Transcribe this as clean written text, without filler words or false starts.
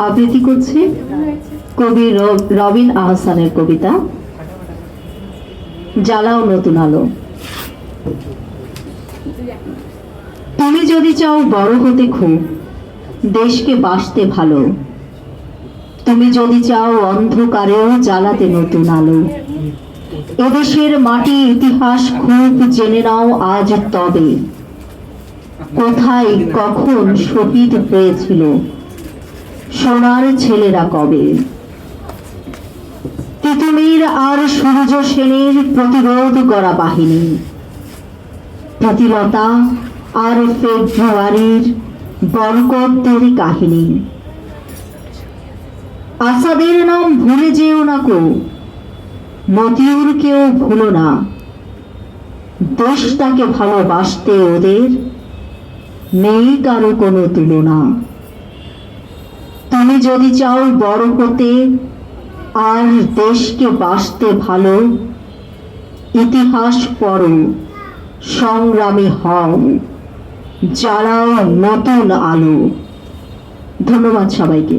আবৃত্তি করছি কবি রবিন আহসানের কবিতা জ্বালাও নতুন আলো। তুমি যদি চাও বড় হতে খুব, দেশকে বাসতে ভালো, তুমি যদি চাও অন্ধকারেও জ্বালাতে নতুন আলো, এদেশের মাটি ইতিহাস খুব জেনে নাও আজ তবে, কোথায় কখন শহীদ হয়েছিল সোনার ছেলেরা কবে। তিতুমির আর সূর্য সেনের প্রতিরোধ করা বাহিনী, প্রতিলতা আর ফেব্রুয়ারির বরকতদের কাহিনী। আসাদের নাম ভুলে যেও না কো, মতিউরকেও ভুলো না, দেশটাকে ভালোবাসতে ওদের নেই কারো কোনো তুলনা। তুমি যদি চাও বড় হতে আর দেশকে বাসতে ভালো, ইতিহাস পড়ো, সংগ্রামী হও, জ্বালাও নতুন আলো। ধন্যবাদ সবাইকে।